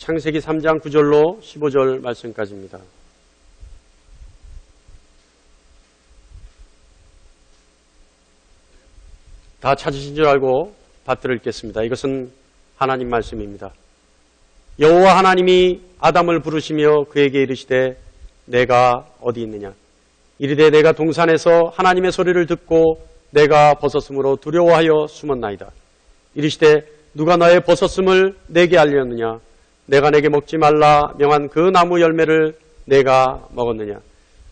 창세기 3장 9절로 15절 말씀까지입니다. 다 찾으신 줄 알고 받들어 읽겠습니다. 이것은 하나님 말씀입니다. 여호와 하나님이 아담을 부르시며 그에게 이르시되 내가 어디 있느냐? 이르되 내가 동산에서 하나님의 소리를 듣고 내가 벗었으므로 두려워하여 숨었나이다. 이르시되 누가 너의 벗었음을 내게 알렸느냐? 내가 내게 먹지 말라 명한 그 나무 열매를 내가 먹었느냐?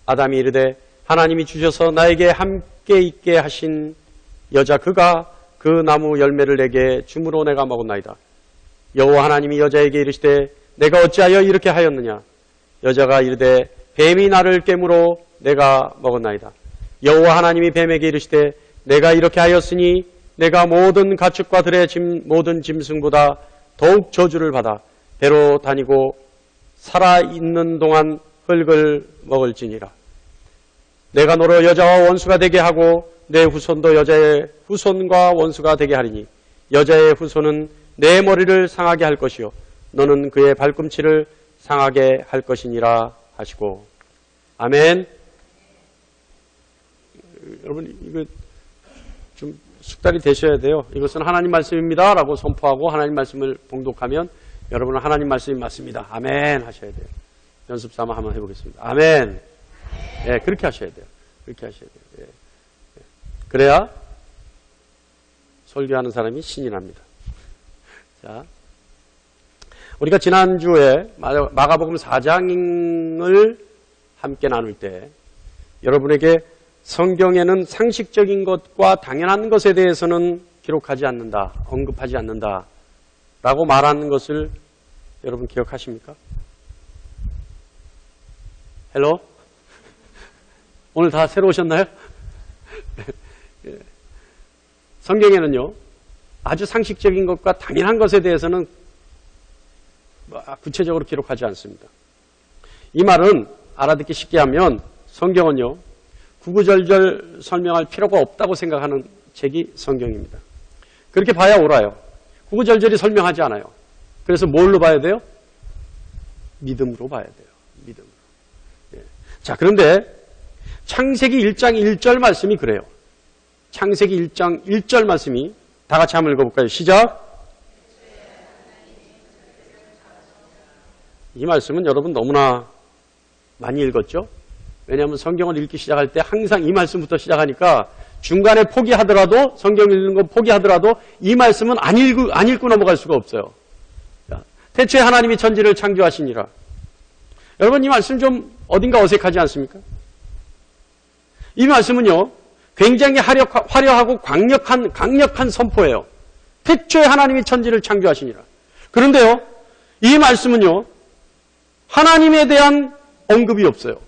아담이 이르되 하나님이 주셔서 나에게 함께 있게 하신 여자 그가 그 나무 열매를 내게 주므로 내가 먹었나이다. 여호와 하나님이 여자에게 이르시되 내가 어찌하여 이렇게 하였느냐? 여자가 이르되 뱀이 나를 깨므로 내가 먹었나이다. 여호와 하나님이 뱀에게 이르시되 내가 이렇게 하였으니 내가 모든 가축과 들의 모든 짐승보다 더욱 저주를 받아 배로 다니고 살아있는 동안 흙을 먹을지니라. 내가 너로 여자와 원수가 되게 하고 내 후손도 여자의 후손과 원수가 되게 하리니 여자의 후손은 내 머리를 상하게 할 것이요 너는 그의 발꿈치를 상하게 할 것이니라 하시고. 아멘. 여러분 이거 좀 숙달이 되셔야 돼요. 이것은 하나님 말씀입니다 라고 선포하고 하나님 말씀을 봉독하면 여러분은 하나님 말씀이 맞습니다. 아멘 하셔야 돼요. 연습 삼아 한번 해보겠습니다. 아멘. 예, 그렇게 하셔야 돼요. 그렇게 하셔야 돼요. 예. 그래야 설교하는 사람이 신이 납니다. 자, 우리가 지난주에 마가복음 4장을 함께 나눌 때 여러분에게 성경에는 상식적인 것과 당연한 것에 대해서는 기록하지 않는다, 언급하지 않는다 라고 말하는 것을 여러분 기억하십니까? 헬로? 오늘 다 새로 오셨나요? 성경에는요, 아주 상식적인 것과 당연한 것에 대해서는 구체적으로 기록하지 않습니다. 이 말은 알아듣기 쉽게 하면 성경은요, 구구절절 설명할 필요가 없다고 생각하는 책이 성경입니다. 그렇게 봐야 옳아요. 구구절절이 설명하지 않아요. 그래서 뭘로 봐야 돼요? 믿음으로 봐야 돼요. 믿음으로. 예. 자, 그런데 창세기 1장 1절 말씀이 그래요. 창세기 1장 1절 말씀이 다 같이 한번 읽어볼까요? 시작. 이 말씀은 여러분 너무나 많이 읽었죠? 왜냐하면 성경을 읽기 시작할 때 항상 이 말씀부터 시작하니까 중간에 포기하더라도, 성경 읽는 거 포기하더라도 이 말씀은 안 읽고 넘어갈 수가 없어요. 자, 태초에 하나님이 천지를 창조하시니라. 여러분 이 말씀 좀 어딘가 어색하지 않습니까? 이 말씀은요, 굉장히 화려하고 강력한 선포예요. 태초에 하나님이 천지를 창조하시니라. 그런데요, 이 말씀은요, 하나님에 대한 언급이 없어요.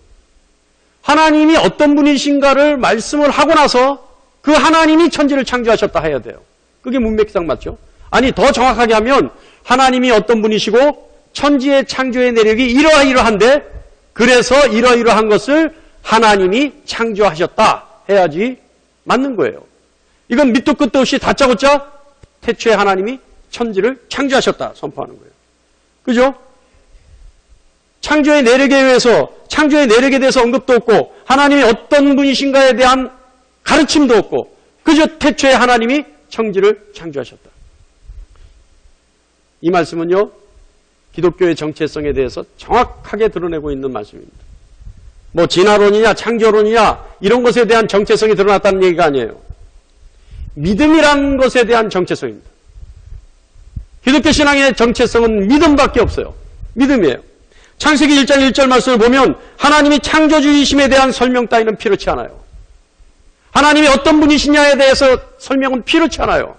하나님이 어떤 분이신가를 말씀을 하고 나서 그 하나님이 천지를 창조하셨다 해야 돼요. 그게 문맥상 맞죠? 아니, 더 정확하게 하면 하나님이 어떤 분이시고 천지의 창조의 내력이 이러이러한데 그래서 이러이러한 것을 하나님이 창조하셨다 해야지 맞는 거예요. 이건 밑도 끝도 없이 다짜고짜 태초에 하나님이 천지를 창조하셨다 선포하는 거예요. 그죠? 창조의 내력에 의해서 창조의 내력에 대해서 언급도 없고 하나님이 어떤 분이신가에 대한 가르침도 없고 그저 태초에 하나님이 천지를 창조하셨다. 이 말씀은요, 기독교의 정체성에 대해서 정확하게 드러내고 있는 말씀입니다. 뭐 진화론이냐 창조론이냐 이런 것에 대한 정체성이 드러났다는 얘기가 아니에요. 믿음이라는 것에 대한 정체성입니다. 기독교 신앙의 정체성은 믿음밖에 없어요. 믿음이에요. 창세기 1장 1절 말씀을 보면 하나님이 창조주이심에 대한 설명 따위는 필요치 않아요. 하나님이 어떤 분이시냐에 대해서 설명은 필요치 않아요.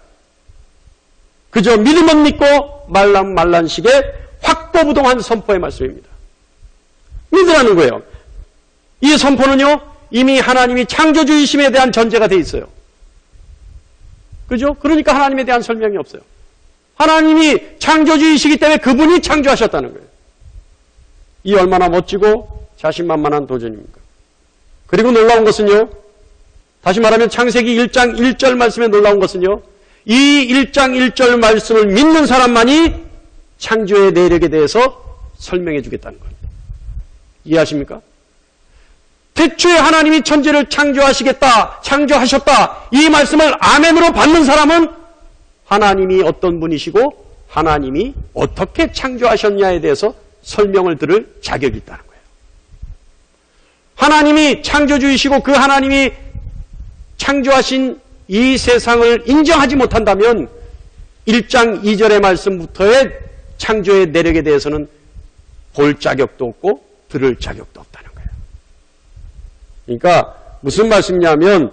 그저 믿음은 믿고 말란식의 확고부동한 선포의 말씀입니다. 믿으라는 거예요. 이 선포는요, 이미 하나님이 창조주이심에 대한 전제가 돼 있어요. 그죠? 그러니까 하나님에 대한 설명이 없어요. 하나님이 창조주이시기 때문에 그분이 창조하셨다는 거예요. 이 얼마나 멋지고 자신만만한 도전입니까? 그리고 놀라운 것은요, 다시 말하면 창세기 1장 1절 말씀에 놀라운 것은요, 이 1장 1절 말씀을 믿는 사람만이 창조의 내력에 대해서 설명해 주겠다는 겁니다. 이해하십니까? 태초에 하나님이 천지를 창조하시겠다, 창조하셨다, 이 말씀을 아멘으로 받는 사람은 하나님이 어떤 분이시고 하나님이 어떻게 창조하셨냐에 대해서 설명을 들을 자격이 있다는 거예요. 하나님이 창조주이시고 그 하나님이 창조하신 이 세상을 인정하지 못한다면 1장 2절의 말씀부터의 창조의 내력에 대해서는 볼 자격도 없고 들을 자격도 없다는 거예요. 그러니까 무슨 말씀이냐면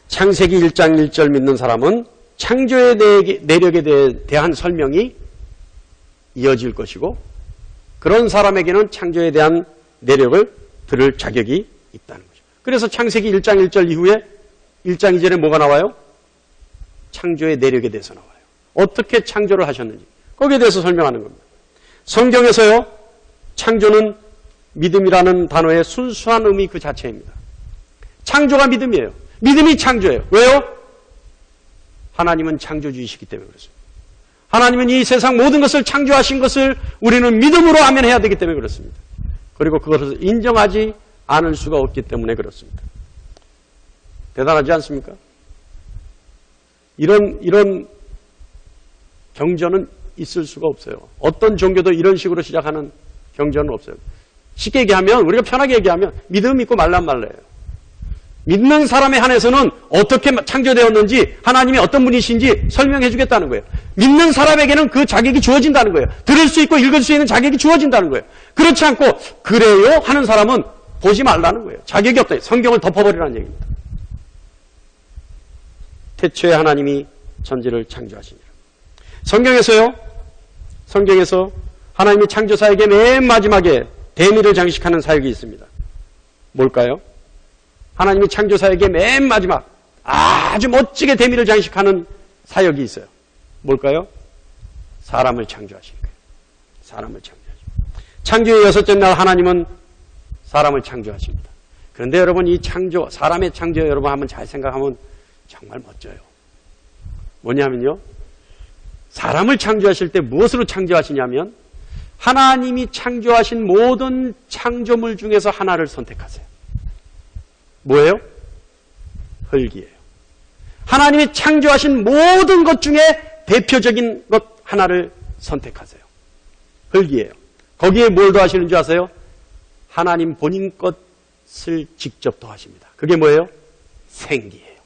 창세기 1장 1절 믿는 사람은 창조의 내력에 대한 설명이 이어질 것이고 그런 사람에게는 창조에 대한 내력을 들을 자격이 있다는 거죠. 그래서 창세기 1장 1절 이후에 1장 2절에 뭐가 나와요? 창조의 내력에 대해서 나와요. 어떻게 창조를 하셨는지 거기에 대해서 설명하는 겁니다. 성경에서요, 창조는 믿음이라는 단어의 순수한 의미 그 자체입니다. 창조가 믿음이에요. 믿음이 창조예요. 왜요? 하나님은 창조주이시기 때문에 그렇습니다. 하나님은 이 세상 모든 것을 창조하신 것을 우리는 믿음으로 아멘해야 되기 때문에 그렇습니다. 그리고 그것을 인정하지 않을 수가 없기 때문에 그렇습니다. 대단하지 않습니까? 이런 경전은 있을 수가 없어요. 어떤 종교도 이런 식으로 시작하는 경전은 없어요. 쉽게 얘기하면, 우리가 편하게 얘기하면 믿음 믿고 말란 말래요. 믿는 사람에 한해서는 어떻게 창조되었는지 하나님이 어떤 분이신지 설명해 주겠다는 거예요. 믿는 사람에게는 그 자격이 주어진다는 거예요. 들을 수 있고 읽을 수 있는 자격이 주어진다는 거예요. 그렇지 않고 그래요 하는 사람은 보지 말라는 거예요. 자격이 없다. 성경을 덮어버리라는 얘기입니다. 태초에 하나님이 천지를 창조하시니라. 성경에서 하나님이 창조사에게 맨 마지막에 대미를 장식하는 사역이 있습니다. 뭘까요? 하나님이 창조사에게 맨 마지막 아주 멋지게 대미를 장식하는 사역이 있어요. 뭘까요? 사람을 창조하신 거예요. 사람을 창조하신 거예요. 창조의 여섯째 날 하나님은 사람을 창조하십니다. 그런데 여러분 이 창조, 사람의 창조 여러분 한번 잘 생각하면 정말 멋져요. 뭐냐면요. 사람을 창조하실 때 무엇으로 창조하시냐면 하나님이 창조하신 모든 창조물 중에서 하나를 선택하세요. 뭐예요? 흙이에요. 하나님이 창조하신 모든 것 중에 대표적인 것 하나를 선택하세요. 흙이에요. 거기에 뭘 더하시는 줄 아세요? 하나님 본인 것을 직접 더하십니다. 그게 뭐예요? 생기예요.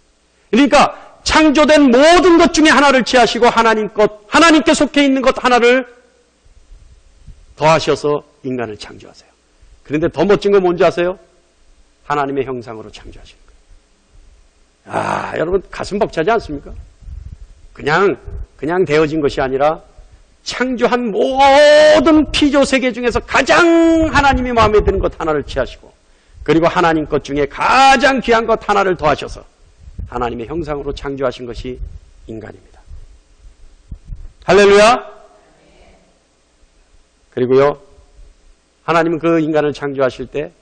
그러니까 창조된 모든 것 중에 하나를 취하시고 하나님 것, 하나님께 속해 있는 것 하나를 더하셔서 인간을 창조하세요. 그런데 더 멋진 건 뭔지 아세요? 하나님의 형상으로 창조하시는 거예요. 아, 여러분 가슴 벅차지 않습니까? 그냥 되어진 것이 아니라 창조한 모든 피조 세계 중에서 가장 하나님이 마음에 드는 것 하나를 취하시고 그리고 하나님 것 중에 가장 귀한 것 하나를 더하셔서 하나님의 형상으로 창조하신 것이 인간입니다. 할렐루야! 그리고요, 하나님은 그 인간을 창조하실 때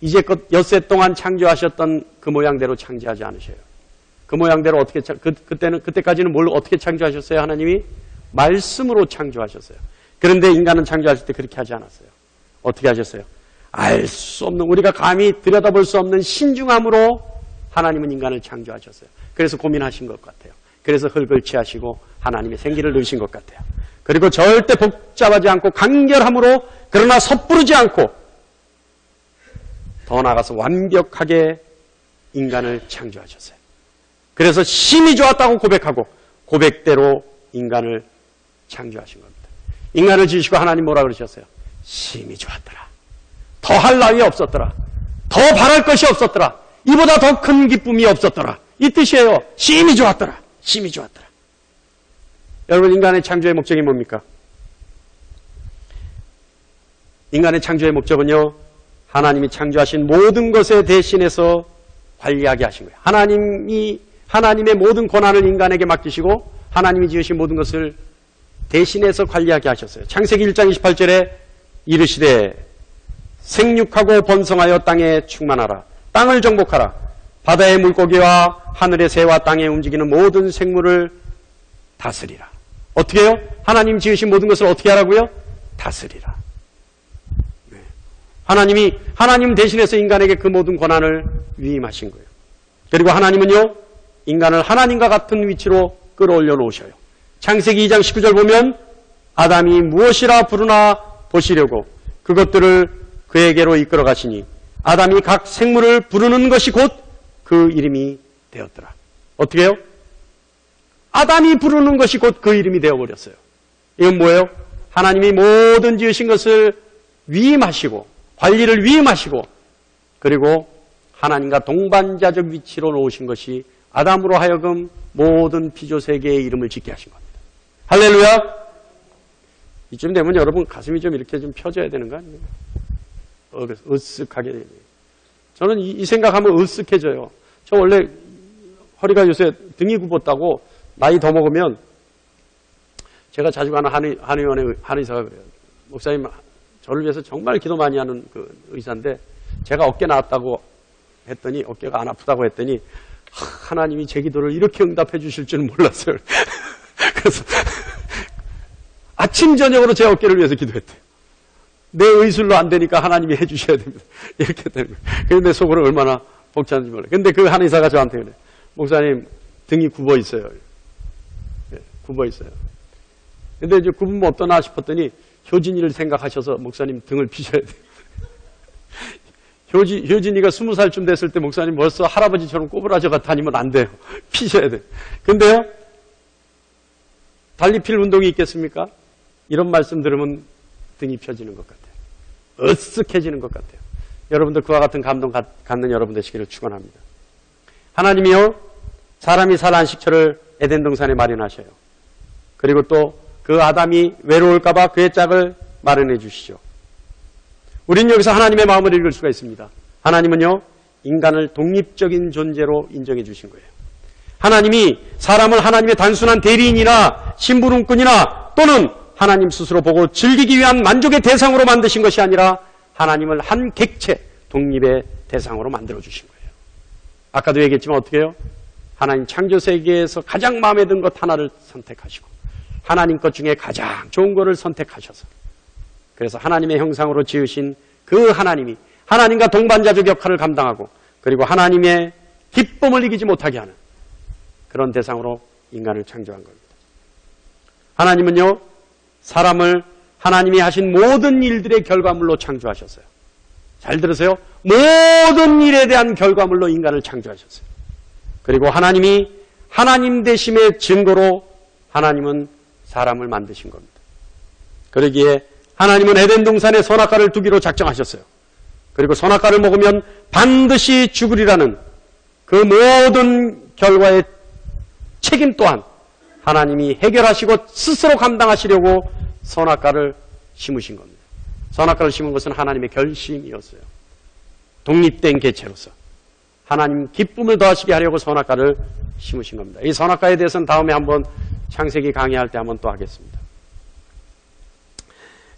이제껏 엿새 동안 창조하셨던 그 모양대로 창조하지 않으셔요. 그 모양대로 어떻게 그때까지는 뭘 어떻게 창조하셨어요? 하나님이 말씀으로 창조하셨어요. 그런데 인간은 창조하실 때 그렇게 하지 않았어요. 어떻게 하셨어요? 알 수 없는, 우리가 감히 들여다볼 수 없는 신중함으로 하나님은 인간을 창조하셨어요. 그래서 고민하신 것 같아요. 그래서 흙을 취하시고 하나님의 생기를 넣으신 것 같아요. 그리고 절대 복잡하지 않고 간결함으로 그러나 섣부르지 않고 더 나아가서 완벽하게 인간을 창조하셨어요. 그래서 심히 좋았다고 고백하고 고백대로 인간을 창조하신 겁니다. 인간을 지으시고 하나님 뭐라 그러셨어요? 심히 좋았더라. 더할 나위 없었더라. 더 바랄 것이 없었더라. 이보다 더 큰 기쁨이 없었더라. 이 뜻이에요. 심히 좋았더라. 심히 좋았더라. 여러분 인간의 창조의 목적이 뭡니까? 인간의 창조의 목적은요. 하나님이 창조하신 모든 것에 대신해서 관리하게 하신 거예요. 하나님의 모든 권한을 인간에게 맡기시고 하나님이 지으신 모든 것을 대신해서 관리하게 하셨어요. 창세기 1장 28절에 이르시되 생육하고 번성하여 땅에 충만하라. 땅을 정복하라. 바다의 물고기와 하늘의 새와 땅에 움직이는 모든 생물을 다스리라. 어떻게 해요? 하나님 지으신 모든 것을 어떻게 하라고요? 다스리라. 네. 하나님 대신해서 인간에게 그 모든 권한을 위임하신 거예요. 그리고 하나님은요, 인간을 하나님과 같은 위치로 끌어올려 놓으셔요. 창세기 2장 19절 보면 아담이 무엇이라 부르나 보시려고 그것들을 그에게로 이끌어 가시니 아담이 각 생물을 부르는 것이 곧 그 이름이 되었더라. 어떻게 해요? 아담이 부르는 것이 곧 그 이름이 되어버렸어요. 이건 뭐예요? 하나님이 모든 지으신 것을 위임하시고 관리를 위임하시고 그리고 하나님과 동반자적 위치로 놓으신 것이 아담으로 하여금 모든 피조세계의 이름을 짓게 하신 겁니다. 할렐루야! 이쯤 되면 여러분 가슴이 좀 이렇게 좀 펴져야 되는 거 아니에요? 으쓱하게 되네요. 저는 이 생각하면 으쓱해져요. 저 원래 허리가 요새 등이 굽었다고 나이 더 먹으면 제가 자주 가는 한의원의 한의사가 그래요. 목사님, 저를 위해서 정말 기도 많이 하는 그 의사인데 제가 어깨 나왔다고 했더니 어깨가 안 아프다고 했더니 하나님이 제 기도를 이렇게 응답해 주실 줄은 몰랐어요. 그래서 아침 저녁으로 제 어깨를 위해서 기도했대요. 내 의술로 안 되니까 하나님이 해 주셔야 됩니다. 이렇게 되는 거예요. 그런데 속으로 얼마나 벅차는지 몰라요. 근데 그 한의사가 저한테 그래요. 목사님, 등이 굽어 있어요. 네, 굽어 있어요. 근데 이제 굽으면 어떠나 싶었더니 효진이를 생각하셔서 목사님 등을 피셔야 돼요. 효진이가 20살쯤 됐을 때 목사님 벌써 할아버지처럼 꼬부라져가 다니면 안 돼요. 피셔야 돼요. 근데요, 달리 필 운동이 있겠습니까? 이런 말씀 들으면 등이 펴지는 것 같아요. 으쓱해지는 것 같아요. 여러분들 그와 같은 감동 갖는 여러분 되시기를 축원합니다. 하나님이요, 사람이 살 안식처를 에덴 동산에 마련하셔요. 그리고 또 그 아담이 외로울까 봐 그의 짝을 마련해 주시죠. 우리는 여기서 하나님의 마음을 읽을 수가 있습니다. 하나님은요, 인간을 독립적인 존재로 인정해 주신 거예요. 하나님이 사람을 하나님의 단순한 대리인이나 심부름꾼이나 또는 하나님 스스로 보고 즐기기 위한 만족의 대상으로 만드신 것이 아니라 하나님을 한 객체, 독립의 대상으로 만들어 주신 거예요. 아까도 얘기했지만 어떻게 해요? 하나님 창조세계에서 가장 마음에 든 것 하나를 선택하시고 하나님 것 중에 가장 좋은 것을 선택하셔서 그래서 하나님의 형상으로 지으신 그 하나님이 하나님과 동반자적 역할을 감당하고 그리고 하나님의 기쁨을 이기지 못하게 하는 그런 대상으로 인간을 창조한 겁니다. 하나님은요, 사람을 하나님이 하신 모든 일들의 결과물로 창조하셨어요. 잘 들으세요. 모든 일에 대한 결과물로 인간을 창조하셨어요. 그리고 하나님이 하나님 되심의 증거로 하나님은 사람을 만드신 겁니다. 그러기에 하나님은 에덴 동산에 선악과를 두기로 작정하셨어요. 그리고 선악과를 먹으면 반드시 죽으리라는 그 모든 결과의 책임 또한 하나님이 해결하시고 스스로 감당하시려고 선악과를 심으신 겁니다. 선악과를 심은 것은 하나님의 결심이었어요. 독립된 개체로서 하나님 기쁨을 더하시게 하려고 선악과를 심으신 겁니다. 이 선악과에 대해서는 다음에 한번 창세기 강의할 때 한번 또 하겠습니다.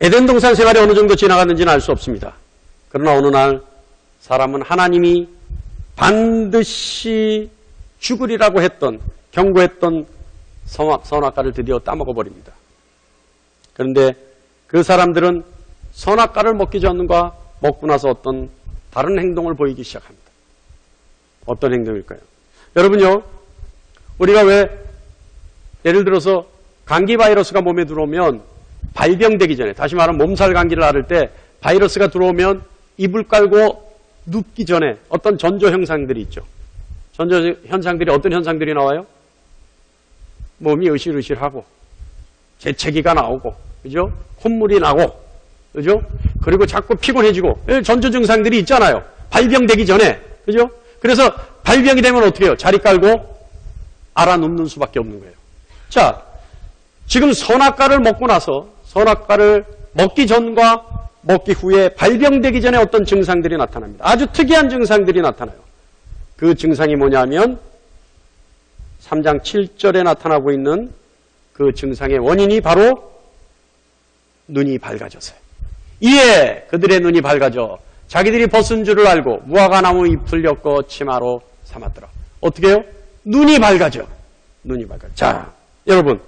에덴 동산 생활이 어느 정도 지나갔는지는 알 수 없습니다. 그러나 어느 날 사람은 하나님이 반드시 죽으리라고 했던, 경고했던 선악과를 드디어 따먹어버립니다. 그런데 그 사람들은 선악과를 먹기 전과 먹고 나서 어떤 다른 행동을 보이기 시작합니다. 어떤 행동일까요? 여러분요, 우리가 왜 예를 들어서 감기 바이러스가 몸에 들어오면 발병되기 전에, 다시 말하면 몸살 감기를 앓을 때 바이러스가 들어오면 이불 깔고 눕기 전에 어떤 전조 현상들이 있죠. 전조 현상들이 어떤 현상들이 나와요? 몸이 으실으실하고 재채기가 나오고, 그죠? 콧물이 나고, 그죠? 그리고 자꾸 피곤해지고, 전조 증상들이 있잖아요. 발병되기 전에, 그죠? 그래서 발병이 되면 어떻게 해요? 자리 깔고 알아 눕는 수밖에 없는 거예요. 자, 지금 선악과를 먹고 나서 선악과를 먹기 전과 먹기 후에 발병되기 전에 어떤 증상들이 나타납니다. 아주 특이한 증상들이 나타나요. 그 증상이 뭐냐면 3장 7절에 나타나고 있는 그 증상의 원인이 바로 눈이 밝아져서요. 이에 그들의 눈이 밝아져 자기들이 벗은 줄을 알고 무화과 나무 잎을 엮어 치마로 삼았더라. 어떻게 해요? 눈이 밝아져. 눈이 밝아져. 자, 여러분,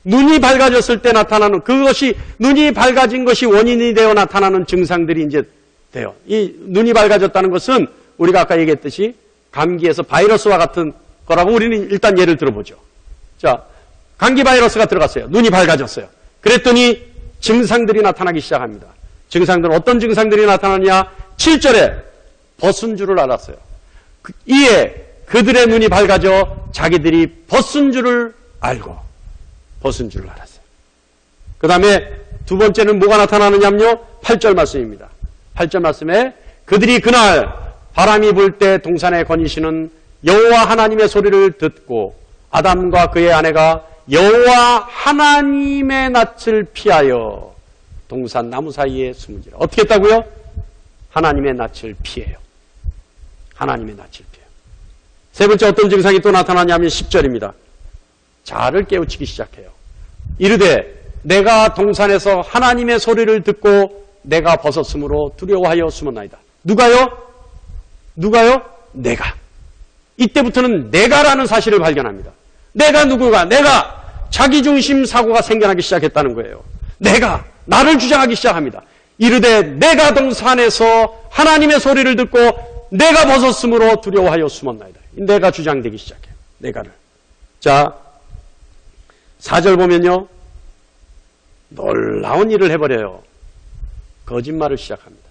눈이 밝아졌을 때 나타나는 그것이 눈이 밝아진 것이 원인이 되어 나타나는 증상들이 이제 돼요. 이 눈이 밝아졌다는 것은 우리가 아까 얘기했듯이 감기에서 바이러스와 같은 거라고 우리는 일단 예를 들어보죠. 자, 감기 바이러스가 들어갔어요. 눈이 밝아졌어요. 그랬더니 증상들이 나타나기 시작합니다. 증상들은 어떤 증상들이 나타나느냐? 7절에 벗은 줄을 알았어요. 이에 그들의 눈이 밝아져 자기들이 벗은 줄을 알고 벗은 줄을 알았어요. 그 다음에 두 번째는 뭐가 나타나느냐면요. 8절 말씀입니다. 8절 말씀에 그들이 그날 바람이 불 때 동산에 거니시는 여호와 하나님의 소리를 듣고 아담과 그의 아내가 여호와 하나님의 낯을 피하여 동산 나무 사이에 숨은지라. 어떻게 했다고요? 하나님의 낯을 피해요. 하나님의 낯을 피해요. 세 번째 어떤 증상이 또 나타나냐면 10절입니다. 자아를 깨우치기 시작해요. 이르되 내가 동산에서 하나님의 소리를 듣고 내가 벗었으므로 두려워하여 숨었나이다. 누가요? 누가요? 내가. 이때부터는 내가라는 사실을 발견합니다. 내가 누구가? 내가 자기중심 사고가 생겨나기 시작했다는 거예요. 내가 나를 주장하기 시작합니다. 이르되 내가 동산에서 하나님의 소리를 듣고 내가 벗었으므로 두려워하여 숨었나이다. 내가 주장되기 시작해요. 내가를. 자, 4절 보면요. 놀라운 일을 해버려요. 거짓말을 시작합니다.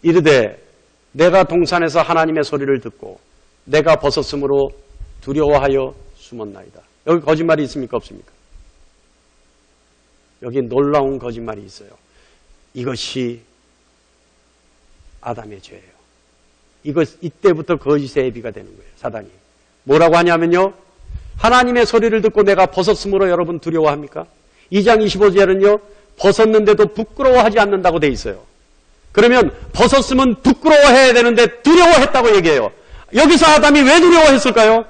이르되 내가 동산에서 하나님의 소리를 듣고 내가 벗었으므로 두려워하여 숨었나이다. 여기 거짓말이 있습니까? 없습니까? 여기 놀라운 거짓말이 있어요. 이것이 아담의 죄예요. 이때부터 거짓의 애비가 되는 거예요. 사단이. 뭐라고 하냐면요. 하나님의 소리를 듣고 내가 벗었으므로 여러분 두려워합니까? 2장 25절은요. 벗었는데도 부끄러워하지 않는다고 돼 있어요. 그러면 벗었으면 부끄러워해야 되는데 두려워했다고 얘기해요. 여기서 아담이 왜 두려워했을까요?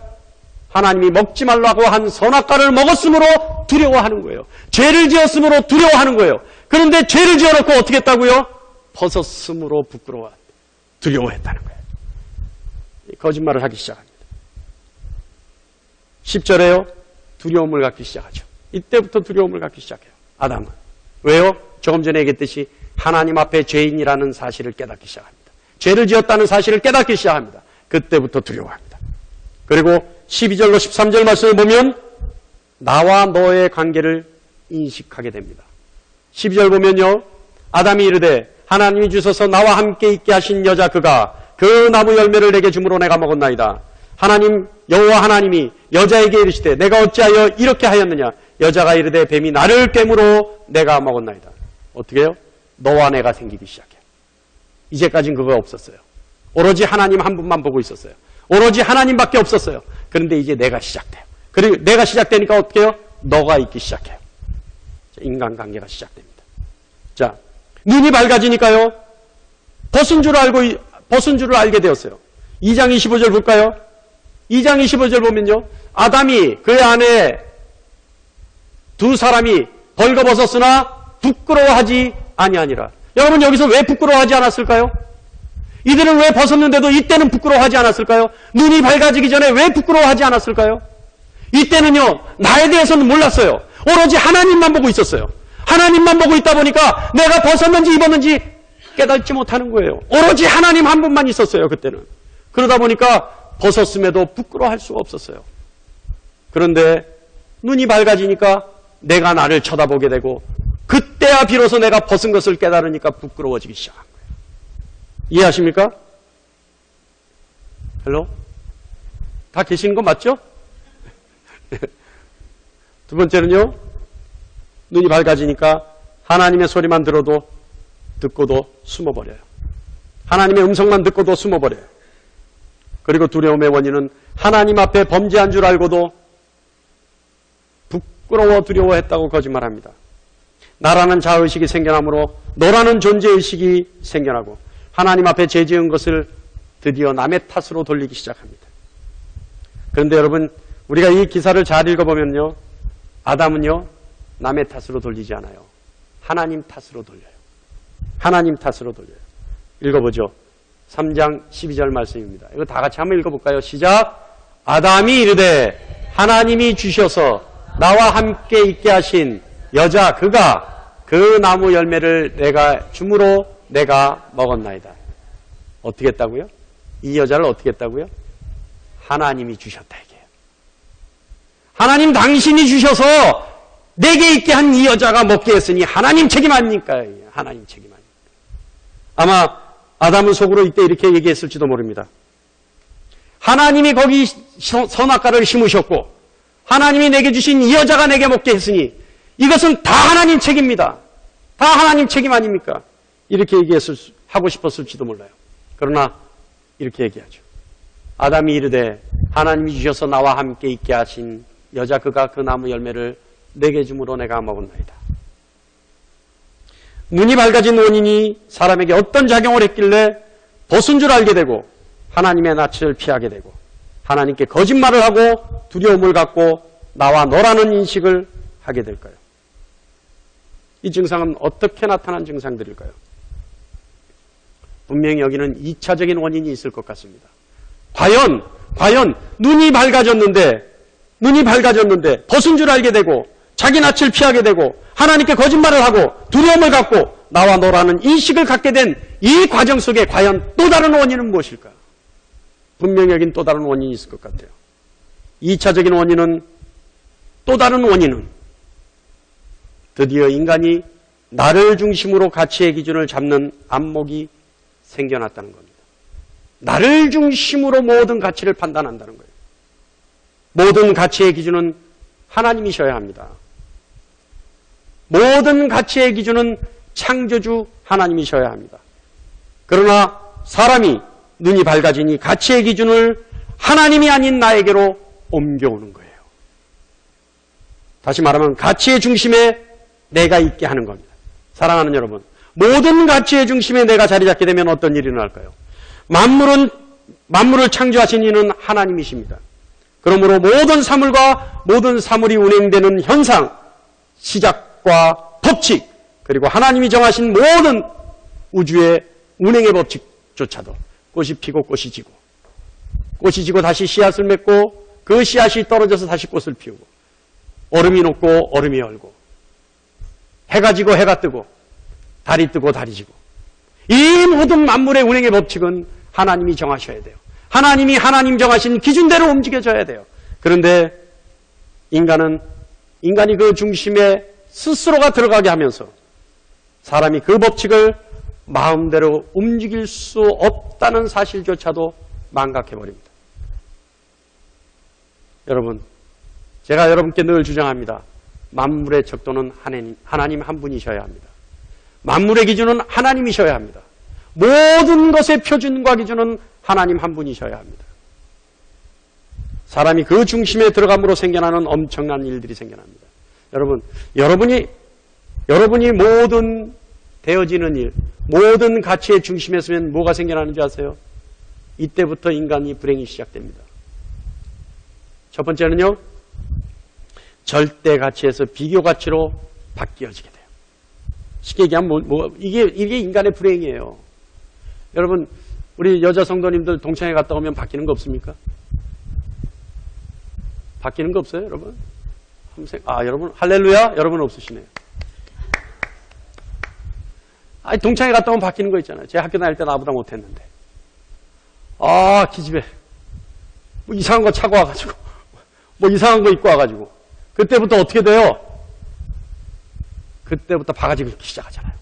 하나님이 먹지 말라고 한 선악과를 먹었으므로 두려워하는 거예요. 죄를 지었으므로 두려워하는 거예요. 그런데 죄를 지어놓고 어떻게 했다고요? 벗었으므로 두려워했다는 거예요. 거짓말을 하기 시작합니다. 10절에요. 두려움을 갖기 시작하죠. 이때부터 두려움을 갖기 시작해요. 아담은. 왜요? 조금 전에 얘기했듯이 하나님 앞에 죄인이라는 사실을 깨닫기 시작합니다. 죄를 지었다는 사실을 깨닫기 시작합니다. 그때부터 두려워합니다. 그리고 12절로 13절 말씀을 보면 나와 너의 관계를 인식하게 됩니다. 12절 보면요. 아담이 이르되 하나님이 주셔서 나와 함께 있게 하신 여자 그가 그 나무 열매를 내게 주므로 내가 먹었나이다. 하나님 여호와 하나님이 여자에게 이르시되 내가 어찌하여 이렇게 하였느냐. 여자가 이르되 뱀이 나를 깨므로 내가 먹었나이다. 어떻게 해요? 너와 내가 생기기 시작해요. 이제까지는 그거 없었어요. 오로지 하나님 한 분만 보고 있었어요. 오로지 하나님밖에 없었어요. 그런데 이제 내가 시작돼요. 그리고 내가 시작되니까 어떻게 해요? 너가 있기 시작해요. 인간관계가 시작됩니다. 자, 눈이 밝아지니까요. 벗은 줄을 알게 되었어요. 2장 25절 볼까요? 2장 25절 보면요. 아담이 그의 아내 두 사람이 벌거벗었으나 부끄러워하지 아니하니라. 여러분 여기서 왜 부끄러워하지 않았을까요? 이들은 왜 벗었는데도 이때는 부끄러워하지 않았을까요? 눈이 밝아지기 전에 왜 부끄러워하지 않았을까요? 이때는요. 나에 대해서는 몰랐어요. 오로지 하나님만 보고 있었어요. 하나님만 보고 있다 보니까 내가 벗었는지 입었는지 깨닫지 못하는 거예요. 오로지 하나님 한 분만 있었어요. 그때는. 그러다 보니까 벗었음에도 부끄러워할 수가 없었어요. 그런데 눈이 밝아지니까 내가 나를 쳐다보게 되고 그때야 비로소 내가 벗은 것을 깨달으니까 부끄러워지기 시작한 거예요. 이해하십니까? 헬로? 다 계시는 거 맞죠? 두 번째는요. 눈이 밝아지니까 하나님의 소리만 듣고도 숨어버려요. 하나님의 음성만 듣고도 숨어버려요. 그리고 두려움의 원인은 하나님 앞에 범죄한 줄 알고도 부끄러워 두려워했다고 거짓말합니다. 나라는 자의식이 생겨나므로 너라는 존재의식이 생겨나고 하나님 앞에 죄 지은 것을 드디어 남의 탓으로 돌리기 시작합니다. 그런데 여러분 우리가 이 기사를 잘 읽어보면요. 아담은요. 남의 탓으로 돌리지 않아요. 하나님 탓으로 돌려요. 하나님 탓으로 돌려요. 읽어보죠. 3장 12절 말씀입니다. 이거 다 같이 한번 읽어볼까요? 시작. 아담이 이르되 하나님이 주셔서 나와 함께 있게 하신 여자 그가 그 나무 열매를 내가 줌으로 내가 먹었나이다. 어떻게 했다고요? 이 여자를 어떻게 했다고요? 하나님이 주셨다 이게요. 하나님 당신이 주셔서 내게 있게 한 이 여자가 먹게 했으니 하나님 책임 아닙니까? 하나님 책임 아닙니까? 아마 아담은 속으로 이때 이렇게 얘기했을지도 모릅니다. 하나님이 거기 선악과를 심으셨고 하나님이 내게 주신 이 여자가 내게 먹게 했으니 이것은 다 하나님 책임입니다. 다 하나님 책임 아닙니까? 이렇게 하고 싶었을지도 몰라요. 그러나 이렇게 얘기하죠. 아담이 이르되 하나님이 주셔서 나와 함께 있게 하신 여자 그가 그 나무 열매를 내게 줌으로 내가 먹었나이다. 눈이 밝아진 원인이 사람에게 어떤 작용을 했길래 벗은 줄 알게 되고 하나님의 낯을 피하게 되고 하나님께 거짓말을 하고 두려움을 갖고 나와 너라는 인식을 하게 될까요? 이 증상은 어떻게 나타난 증상들일까요? 분명히 여기는 2차적인 원인이 있을 것 같습니다. 과연 눈이 밝아졌는데 벗은 줄 알게 되고 자기 낯을 피하게 되고 하나님께 거짓말을 하고 두려움을 갖고 나와 너라는 인식을 갖게 된 이 과정 속에 과연 또 다른 원인은 무엇일까? 분명히 여긴 또 다른 원인이 있을 것 같아요. 2차적인 원인은 또 다른 원인은 드디어 인간이 나를 중심으로 가치의 기준을 잡는 안목이 생겨났다는 겁니다. 나를 중심으로 모든 가치를 판단한다는 거예요. 모든 가치의 기준은 하나님이셔야 합니다. 모든 가치의 기준은 창조주 하나님이셔야 합니다. 그러나 사람이 눈이 밝아지니 가치의 기준을 하나님이 아닌 나에게로 옮겨오는 거예요. 다시 말하면 가치의 중심에 내가 있게 하는 겁니다. 사랑하는 여러분, 모든 가치의 중심에 내가 자리 잡게 되면 어떤 일이 일어날까요? 만물을 창조하신 이는 하나님이십니다. 그러므로 모든 사물과 모든 사물이 운행되는 현상, 시작과 법칙, 그리고 하나님이 정하신 모든 우주의 운행의 법칙조차도 꽃이 피고 꽃이 지고 다시 씨앗을 맺고 그 씨앗이 떨어져서 다시 꽃을 피우고 얼음이 녹고 얼음이 얼고 해가 지고 해가 뜨고 달이 뜨고 달이 지고 이 모든 만물의 운행의 법칙은 하나님이 정하셔야 돼요. 하나님이 하나님 정하신 기준대로 움직여져야 돼요. 그런데 인간이 그 중심에 스스로가 들어가게 하면서 사람이 그 법칙을 마음대로 움직일 수 없다는 사실조차도 망각해버립니다. 여러분, 제가 여러분께 늘 주장합니다. 만물의 척도는 하나님 한 분이셔야 합니다. 만물의 기준은 하나님이셔야 합니다. 모든 것의 표준과 기준은 하나님 한 분이셔야 합니다. 사람이 그 중심에 들어감으로 생겨나는 엄청난 일들이 생겨납니다. 여러분이 모든 되어지는 일, 모든 가치의 중심에 서면 뭐가 생겨나는지 아세요? 이때부터 인간이 불행이 시작됩니다. 첫 번째는요, 절대 가치에서 비교 가치로 바뀌어지게 돼요. 쉽게 얘기하면 이게 인간의 불행이에요. 여러분, 우리 여자 성도님들 동창회 갔다 오면 바뀌는 거 없습니까? 바뀌는 거 없어요, 여러분? 여러분, 할렐루야? 여러분 없으시네요. 동창회 갔다 오면 바뀌는 거 있잖아요. 제 학교 다닐 때 나보다 못했는데. 기집애. 뭐 이상한 거 차고 와가지고. 뭐 이상한 거 입고 와가지고. 그때부터 어떻게 돼요? 그때부터 바가지 긁기 시작하잖아요.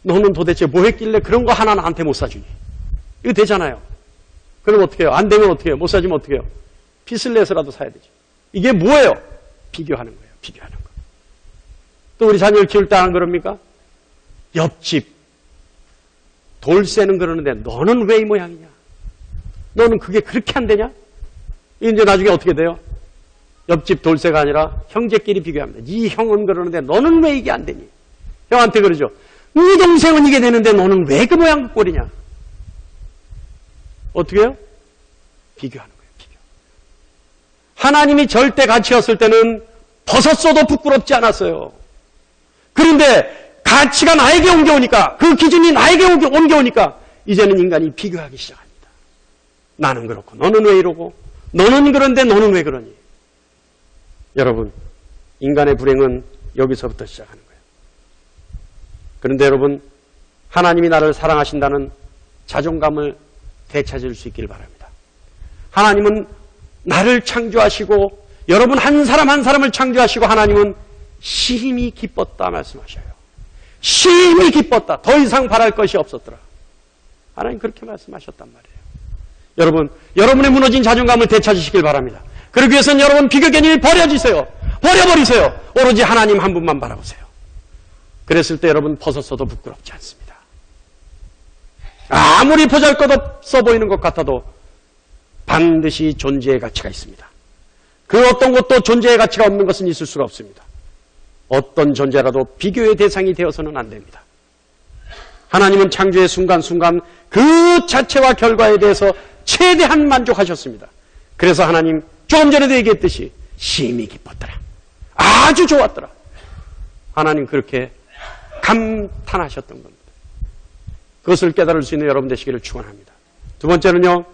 너는 도대체 뭐 했길래 그런 거 하나 나한테 못 사주니? 이거 되잖아요. 그럼 어떻게 해요? 안 되면 어떻게 해요? 못 사주면 어떻게 해요? 빚을 내서라도 사야 되죠. 이게 뭐예요? 비교하는 거예요. 비교하는 거. 또 우리 자녀를 키울 때 안 그럽니까? 옆집 돌쇠는 그러는데 너는 왜 이 모양이냐? 너는 그게 그렇게 안 되냐? 이제 나중에 어떻게 돼요? 옆집 돌쇠가 아니라 형제끼리 비교합니다. 이 형은 그러는데 너는 왜 이게 안 되니? 형한테 그러죠. 네 동생은 이게 되는데 너는 왜 그 모양 그 꼴이냐? 어떻게 해요? 비교하는 거예요. 비교. 하나님이 절대 가치였을 때는 벗었어도 부끄럽지 않았어요. 그런데 가치가 나에게 옮겨오니까, 그 기준이 나에게 옮겨오니까 이제는 인간이 비교하기 시작합니다. 나는 그렇고 너는 왜 이러고, 너는 그런데 너는 왜 그러니? 여러분, 인간의 불행은 여기서부터 시작하는 거예요. 그런데 여러분, 하나님이 나를 사랑하신다는 자존감을 되찾을 수 있기를 바랍니다. 하나님은 나를 창조하시고 여러분 한 사람 한 사람을 창조하시고 하나님은 심히 기뻤다 말씀하셔요. 심히 기뻤다. 더 이상 바랄 것이 없었더라. 하나님 그렇게 말씀하셨단 말이에요. 여러분, 여러분의 무너진 자존감을 되찾으시길 바랍니다. 그러기 위해서는 여러분 비교견을 버려주세요. 버려버리세요. 오로지 하나님 한 분만 바라보세요. 그랬을 때 여러분 벗었어도 부끄럽지 않습니다. 아무리 보잘것없어 보이는 것 같아도 반드시 존재의 가치가 있습니다. 그 어떤 것도 존재의 가치가 없는 것은 있을 수가 없습니다. 어떤 존재라도 비교의 대상이 되어서는 안 됩니다. 하나님은 창조의 순간순간 그 자체와 결과에 대해서 최대한 만족하셨습니다. 그래서 하나님 조금 전에도 얘기했듯이 심히 기뻤더라. 아주 좋았더라. 하나님 그렇게 감탄하셨던 겁니다. 그것을 깨달을 수 있는 여러분 되시기를 축원합니다. 두 번째는요.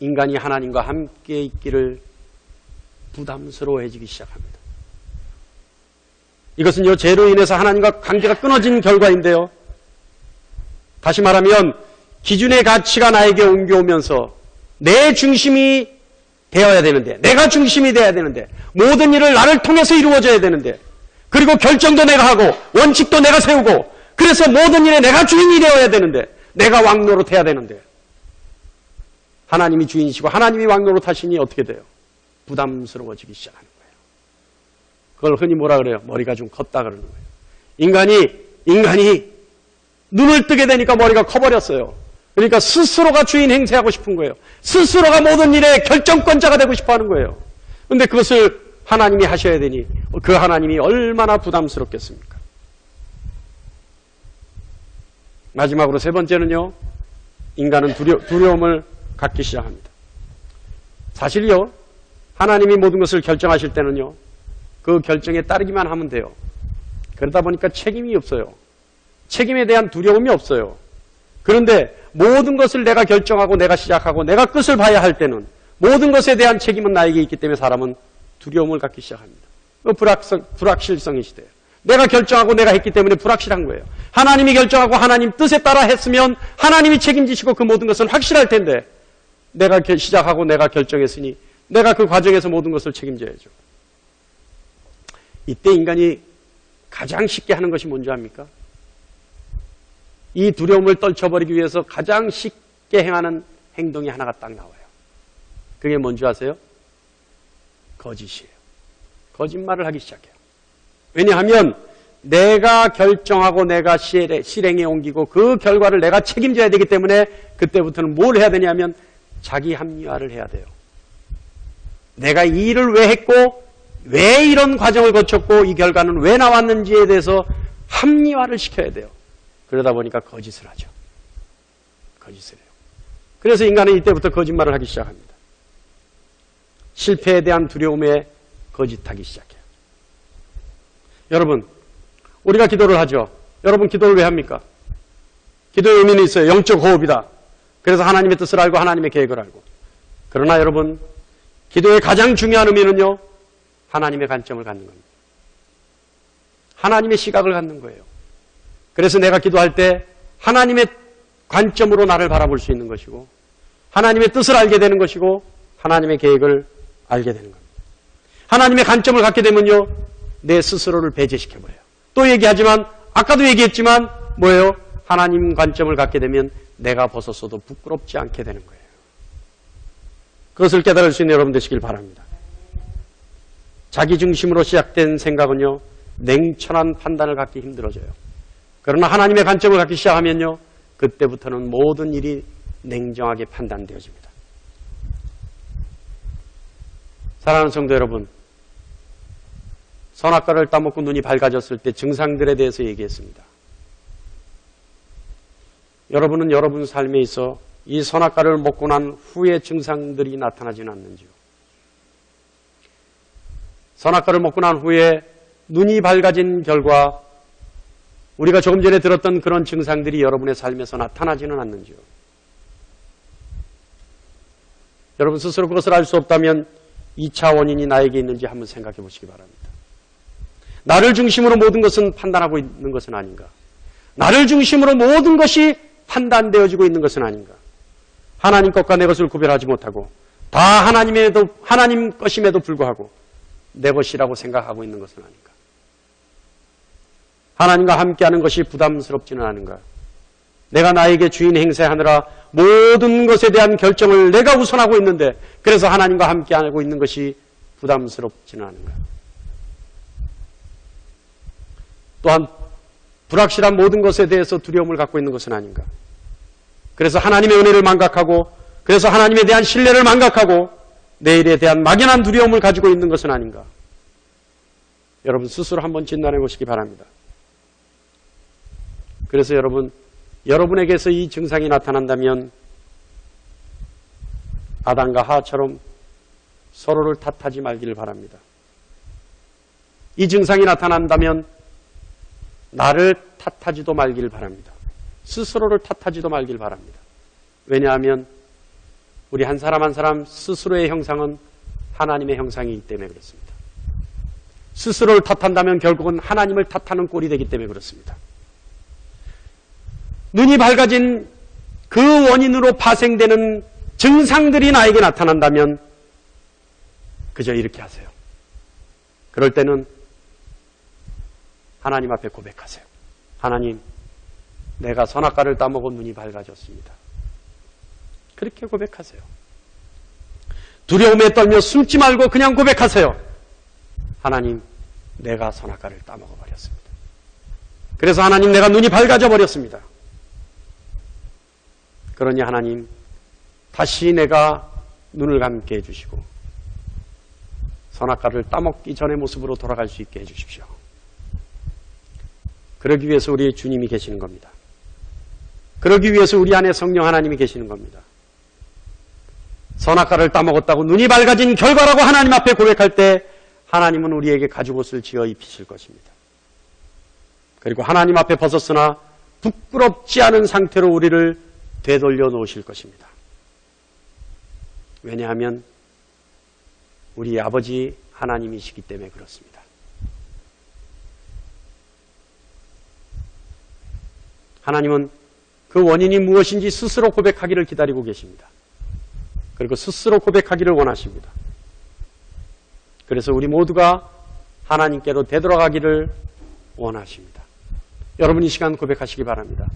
인간이 하나님과 함께 있기를 부담스러워해지기 시작합니다. 이것은요, 죄로 인해서 하나님과 관계가 끊어진 결과인데요. 다시 말하면 기준의 가치가 나에게 옮겨오면서 내 중심이 되어야 되는데, 내가 중심이 되어야 되는데, 모든 일을 나를 통해서 이루어져야 되는데, 그리고 결정도 내가 하고 원칙도 내가 세우고, 그래서 모든 일에 내가 주인이 되어야 되는데, 내가 왕노릇 해야 되는데, 하나님이 주인이시고 하나님이 왕노릇 하시니 어떻게 돼요? 부담스러워지기 시작하는 거예요. 그걸 흔히 뭐라 그래요? 머리가 좀 컸다 그러는 거예요. 인간이 눈을 뜨게 되니까 머리가 커버렸어요. 그러니까 스스로가 주인 행세하고 싶은 거예요. 스스로가 모든 일의 결정권자가 되고 싶어 하는 거예요. 그런데 그것을 하나님이 하셔야 되니 그 하나님이 얼마나 부담스럽겠습니까? 마지막으로 세 번째는요. 인간은 두려움을 갖기 시작합니다. 사실요. 하나님이 모든 것을 결정하실 때는요. 그 결정에 따르기만 하면 돼요. 그러다 보니까 책임이 없어요. 책임에 대한 두려움이 없어요. 그런데 모든 것을 내가 결정하고 내가 시작하고 내가 끝을 봐야 할 때는 모든 것에 대한 책임은 나에게 있기 때문에 사람은 두려움을 갖기 시작합니다. 불확실성이 시대예요. 내가 결정하고 내가 했기 때문에 불확실한 거예요. 하나님이 결정하고 하나님 뜻에 따라 했으면 하나님이 책임지시고 그 모든 것은 확실할 텐데 내가 시작하고 내가 결정했으니 내가 그 과정에서 모든 것을 책임져야죠. 이때 인간이 가장 쉽게 하는 것이 뭔지 압니까? 이 두려움을 떨쳐버리기 위해서 가장 쉽게 행하는 행동이 하나가 딱 나와요. 그게 뭔지 아세요? 거짓이에요. 거짓말을 하기 시작해요. 왜냐하면 내가 결정하고 내가 실행에 옮기고 그 결과를 내가 책임져야 되기 때문에 그때부터는 뭘 해야 되냐면 자기 합리화를 해야 돼요. 내가 이 일을 왜 했고 왜 이런 과정을 거쳤고 이 결과는 왜 나왔는지에 대해서 합리화를 시켜야 돼요. 그러다 보니까 거짓을 하죠. 거짓을 해요. 그래서 인간은 이때부터 거짓말을 하기 시작합니다. 실패에 대한 두려움에 거짓하기 시작해요. 여러분, 우리가 기도를 하죠. 여러분 기도를 왜 합니까? 기도의 의미는 있어요. 영적 호흡이다. 그래서 하나님의 뜻을 알고 하나님의 계획을 알고. 그러나 여러분, 기도의 가장 중요한 의미는요. 하나님의 관점을 갖는 겁니다. 하나님의 시각을 갖는 거예요. 그래서 내가 기도할 때 하나님의 관점으로 나를 바라볼 수 있는 것이고 하나님의 뜻을 알게 되는 것이고 하나님의 계획을 알게 되는 겁니다. 하나님의 관점을 갖게 되면요. 내 스스로를 배제시켜버려요. 또 얘기하지만 아까도 얘기했지만 뭐예요? 하나님 관점을 갖게 되면 내가 벗었어도 부끄럽지 않게 되는 거예요. 그것을 깨달을 수 있는 여러분 되시길 바랍니다. 자기 중심으로 시작된 생각은요. 냉철한 판단을 갖기 힘들어져요. 그러나 하나님의 관점을 갖기 시작하면요. 그때부터는 모든 일이 냉정하게 판단되어집니다. 사랑하는 성도 여러분, 선악과를 따먹고 눈이 밝아졌을 때 증상들에 대해서 얘기했습니다. 여러분은 여러분 삶에 있어 이 선악과를 먹고 난 후에 증상들이 나타나지는 않는지요? 선악과를 먹고 난 후에 눈이 밝아진 결과 우리가 조금 전에 들었던 그런 증상들이 여러분의 삶에서 나타나지는 않는지요? 여러분 스스로 그것을 알 수 없다면 2차 원인이 나에게 있는지 한번 생각해 보시기 바랍니다. 나를 중심으로 모든 것은 판단하고 있는 것은 아닌가? 나를 중심으로 모든 것이 판단되어지고 있는 것은 아닌가? 하나님 것과 내 것을 구별하지 못하고 다 하나님 것임에도 불구하고 내 것이라고 생각하고 있는 것은 아닌가? 하나님과 함께하는 것이 부담스럽지는 않은가? 내가 나에게 주인 행세하느라 모든 것에 대한 결정을 내가 우선하고 있는데 그래서 하나님과 함께하고 있는 것이 부담스럽지는 않은가? 또한 불확실한 모든 것에 대해서 두려움을 갖고 있는 것은 아닌가? 그래서 하나님의 은혜를 망각하고 그래서 하나님에 대한 신뢰를 망각하고 내일에 대한 막연한 두려움을 가지고 있는 것은 아닌가? 여러분 스스로 한번 진단해 보시기 바랍니다. 그래서 여러분에게서 이 증상이 나타난다면 아담과 하와처럼 서로를 탓하지 말기를 바랍니다. 이 증상이 나타난다면 나를 탓하지도 말기를 바랍니다. 스스로를 탓하지도 말기를 바랍니다. 왜냐하면 우리 한 사람 한 사람 스스로의 형상은 하나님의 형상이기 때문에 그렇습니다. 스스로를 탓한다면 결국은 하나님을 탓하는 꼴이 되기 때문에 그렇습니다. 눈이 밝아진 그 원인으로 파생되는 증상들이 나에게 나타난다면 그저 이렇게 하세요. 그럴 때는 하나님 앞에 고백하세요. 하나님, 내가 선악과를 따먹은 눈이 밝아졌습니다. 그렇게 고백하세요. 두려움에 떨며 숨지 말고 그냥 고백하세요. 하나님, 내가 선악과를 따먹어 버렸습니다. 그래서 하나님, 내가 눈이 밝아져 버렸습니다. 그러니 하나님, 다시 내가 눈을 감게 해주시고 선악과를 따먹기 전의 모습으로 돌아갈 수 있게 해주십시오. 그러기 위해서 우리 주님이 계시는 겁니다. 그러기 위해서 우리 안에 성령 하나님이 계시는 겁니다. 선악과를 따먹었다고 눈이 밝아진 결과라고 하나님 앞에 고백할 때 하나님은 우리에게 가죽옷을 지어 입히실 것입니다. 그리고 하나님 앞에 벗었으나 부끄럽지 않은 상태로 우리를 되돌려 놓으실 것입니다. 왜냐하면 우리 아버지 하나님이시기 때문에 그렇습니다. 하나님은 그 원인이 무엇인지 스스로 고백하기를 기다리고 계십니다. 그리고 스스로 고백하기를 원하십니다. 그래서 우리 모두가 하나님께로 되돌아가기를 원하십니다. 여러분 이 시간 고백하시기 바랍니다.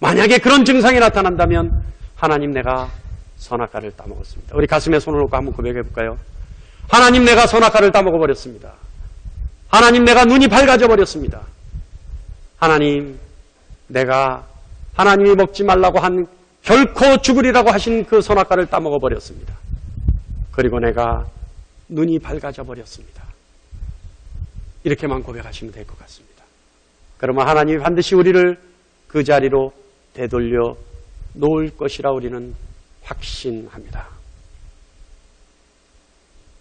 만약에 그런 증상이 나타난다면 하나님, 내가 선악과를 따먹었습니다. 우리 가슴에 손을 놓고 한번 고백해 볼까요? 하나님, 내가 선악과를 따먹어버렸습니다. 하나님, 내가 눈이 밝아져 버렸습니다. 하나님, 내가 하나님이 먹지 말라고 한 결코 죽으리라고 하신 그 선악과를 따먹어버렸습니다. 그리고 내가 눈이 밝아져 버렸습니다. 이렇게만 고백하시면 될 것 같습니다. 그러면 하나님이 반드시 우리를 그 자리로 되돌려 놓을 것이라 우리는 확신합니다.